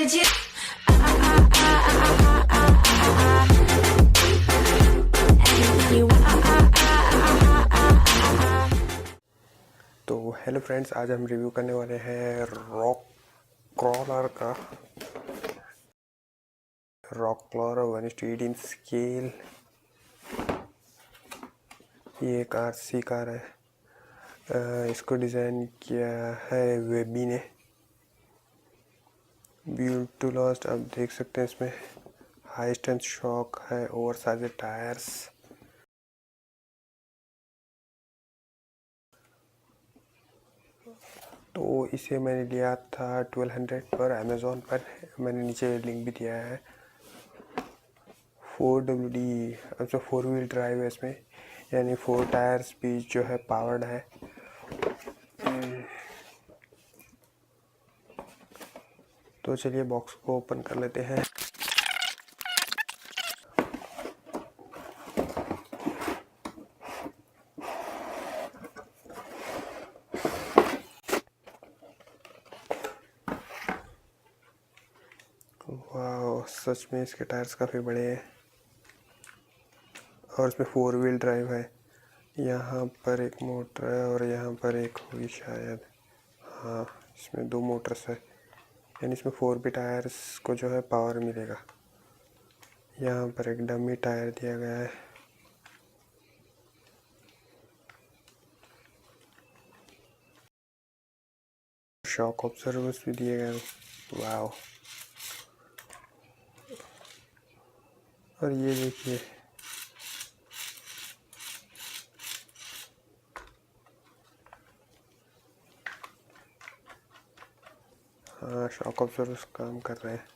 तो hello friends, आज हम रिव्यू करने वाले हैं रॉक क्रॉलर का। Rock crawler 1:8 scale. ये एक आरसी कार है। इसको डिज़ाइन किया है वेबी ने। बिल्ड टू लास्ट आप देख सकते हैं, इसमें हाई स्ट्रेंथ शॉक है, ओवर साइज टायर्स। तो इसे मैंने लिया था 1200 पर अमेज़ॉन पर। मैंने नीचे लिंक भी दिया है। 4WD, अच्छा 4 व्हील ड्राइव है इसमें, यानी 4 टायर्स भी जो है पावर्ड है। तो चलिए बॉक्स को ओपन कर लेते हैं। वाह, सच में इसके टायर्स काफ़ी बड़े हैं और इसमें 4 व्हील ड्राइव है। यहाँ पर एक मोटर है और यहाँ पर एक हुई शायद। हाँ, इसमें 2 मोटर्स है, यानी इसमें 4 भी टायर्स को जो है पावर मिलेगा। यहाँ पर एक डमी टायर दिया गया है। शॉक ऑब्जर्वर्स भी दिए गए हैं। वाह, और ये देखिए, हाँ शॉक ऑब्जर्वर्स काम कर रहे हैं।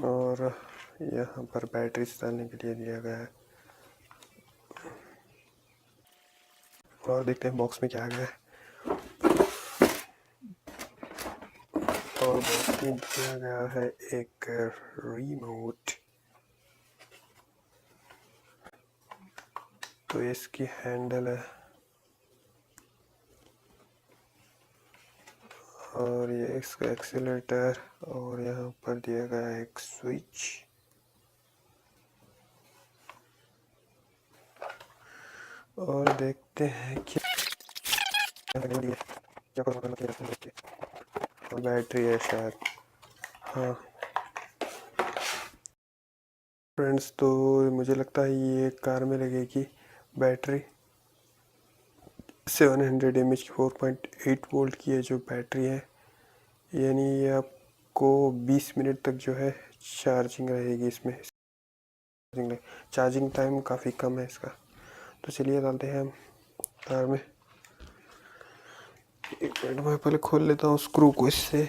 और यहाँ पर बैटरी डालने के लिए दिया गया है। और देखते हैं बॉक्स में क्या आ गया है। और बॉक्स में दिया गया है एक रिमोट। तो इसकी हैंडल है और ये इसका एक्सीलरेटर, और यहाँ पर दिया गया है एक स्विच। और देखते हैं कि और बैटरी है शायद। हाँ फ्रेंड्स, तो मुझे लगता है ये कार में लगेगी बैटरी 700 mAh की 4.8 वोल्ट की है जो बैटरी है, यानी ये आपको 20 मिनट तक जो है चार्जिंग रहेगी। इसमें चार्जिंग टाइम काफ़ी कम है इसका। तो चलिए डालते हैं हम कार में। एक मिनट, मैं पहले खोल लेता हूँ स्क्रू को इससे।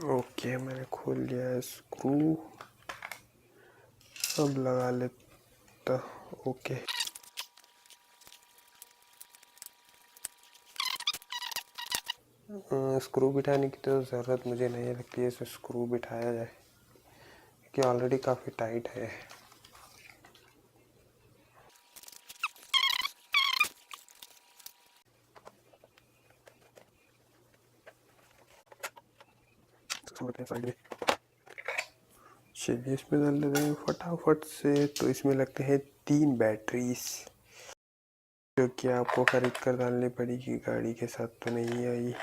ओके, मैंने खोल लिया है स्क्रू, अब लगा लेता। ओके, स्क्रू बिठाने की तो ज़रूरत मुझे नहीं लगती है, इसे स्क्रू बिठाया जाए कि ऑलरेडी काफ़ी टाइट है। चलिए इसमें डाल देते हैं फटाफट से। तो इसमें लगते हैं 3 बैटरीज, जो कि आपको खरीद कर डालनी पड़ेगी, गाड़ी के साथ तो नहीं आई।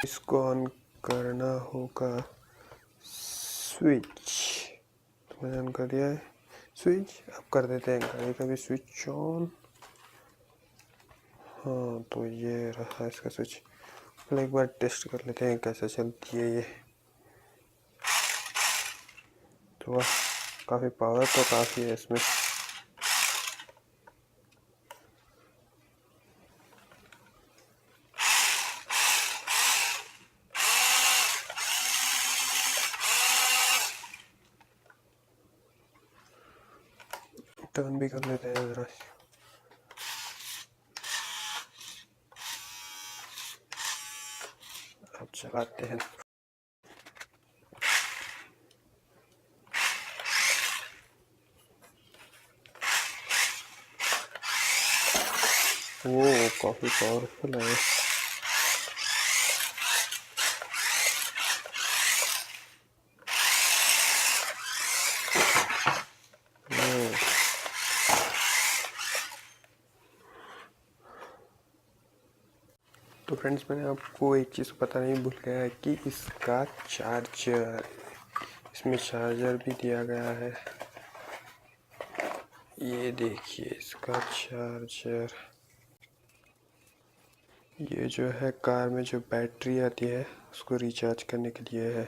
इसको ऑन करना होगा स्विच, तो मैंने ऑन कर दिया है स्विच। अब कर देते हैं गाड़ी का भी स्विच ऑन। हाँ, तो ये रहा इसका स्विच। पहले एक बार टेस्ट कर लेते हैं कैसे चलती है ये। तो काफ़ी पावर तो काफ़ी है इसमें। टर्न भी कर लेते हैं ज़रा। अब चलाते हैं। वो काफ़ी पावरफुल है। तो फ्रेंड्स, मैंने आपको एक चीज़ पता नहीं भूल गया है कि इसका चार्जर, इसमें चार्जर भी दिया गया है। ये देखिए इसका चार्जर। ये जो है कार में जो बैटरी आती है उसको रिचार्ज करने के लिए है।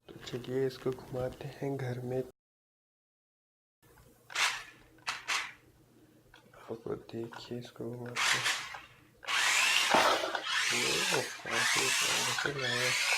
तो चलिए इसको घुमाते हैं घर में। आप देखिए इसको घुमाते हैं। काफी पावरफुल है।